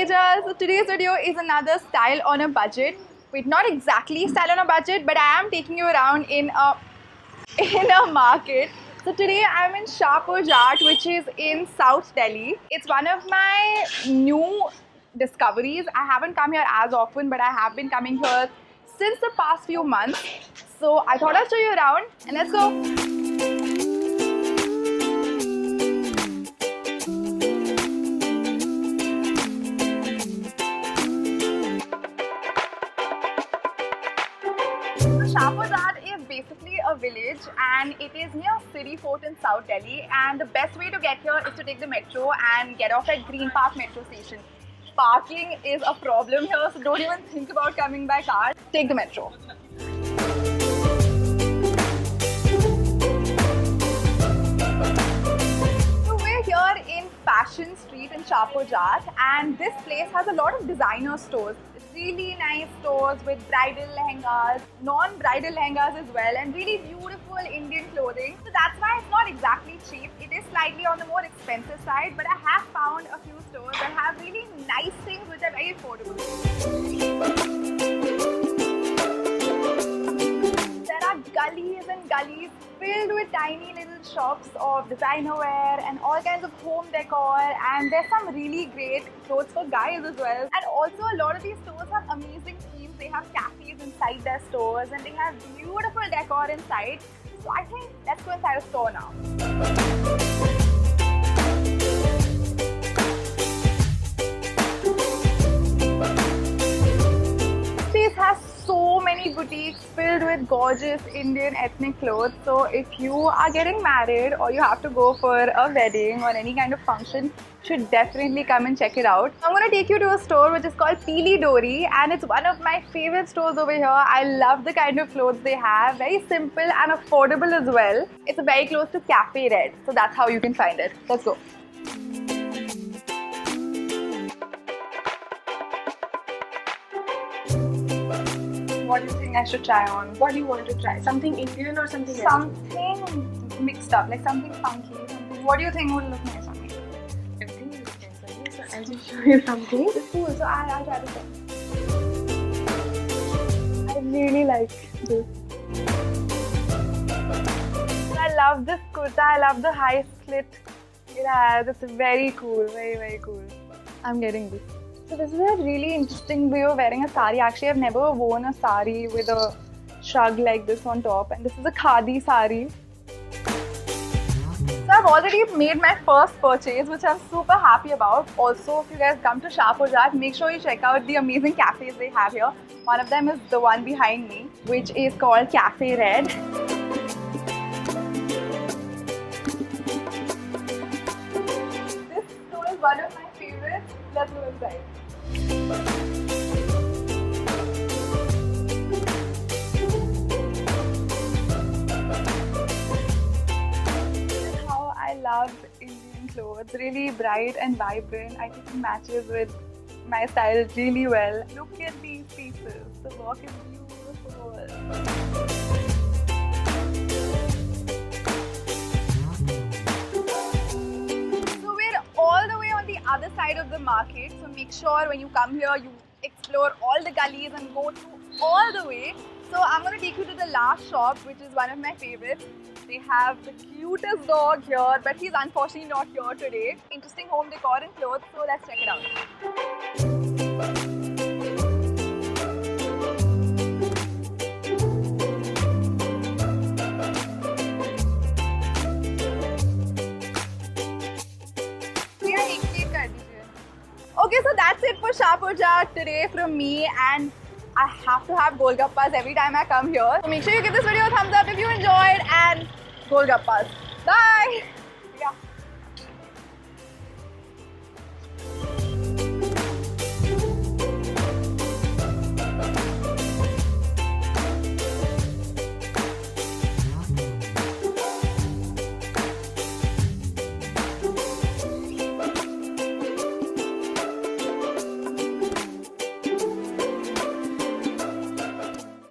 Tejas. So today's video is another style on a budget. Wait, not exactly style on a budget, but I am taking you around in a market. So today I'm in Shahpur Jat, which is in South Delhi. It's one of my new discoveries. I haven't come here as often, but I have been coming here since the past few months. So I thought I'd show you around and let's go. Shahpur Jat is basically a village and it is near City Fort in South Delhi, and the best way to get here is to take the metro and get off at Green Park metro station. Parking is a problem here, so don't even think about coming by car. Take the metro. So we're here in Fashion Street in Shahpur Jat, and this place has a lot of designer stores. Really nice stores with bridal lehengas, non-bridal lehengas as well, and really beautiful Indian clothing. So that's why it's not exactly cheap. It is slightly on the more expensive side, but I have found a few stores that have really nice things which are very affordable. There are gullies and gullies filled with tiny little shops of designer wear and all kinds of home decor, and there's some really great clothes for guys as well. And also a lot of these stores have amazing themes. They have cafes inside their stores and they have beautiful decor inside. So I think let's go inside a store now. This has so many boutiques filled with gorgeous Indian ethnic clothes. So if you are getting married or you have to go for a wedding or any kind of function, you should definitely come and check it out. I'm going to take you to a store which is called Peely Dori, and it's one of my favorite stores over here. I love the kind of clothes they have. Very simple and affordable as well. It's very close to Cafe Red, so that's how you can find it. Let's go. What do you think I should try on? What do you want to try? Something Indian or something else? Something mixed up, like something funky. What do you think would look nice on me? Everything is nice on you, so I'll just show you something. It's cool, so I'll try this one. I really like this. I love this kurta. I love the high slit it has. It's very cool, very cool. I'm getting this. So this is a really interesting way of wearing a sari. Actually, I've never worn a sari with a shrug like this on top, and this is a khadi sari. So I've already made my first purchase, which I'm super happy about. Also, if you guys come to Shahpur Jat, make sure you check out the amazing cafes they have here. One of them is the one behind me, which is called Cafe Red. This store is one of my favorites. Let's go inside. How I love Indian clothes, really bright and vibrant. I think it matches with my style really well. Look at these pieces, the work is beautiful. All the way on the other side of the market, so make sure when you come here you explore all the gullies and go through all the way. So I'm going to take you to the last shop, which is one of my favorites. They have the cutest dog here, but he's unfortunately not here today. Interesting home decor and clothes, so let's check it out. Okay, so that's it for Shahpur Jat today from me, and I have to have Golgappas every time I come here. So make sure you give this video a thumbs up if you enjoyed, and Golgappas. Bye!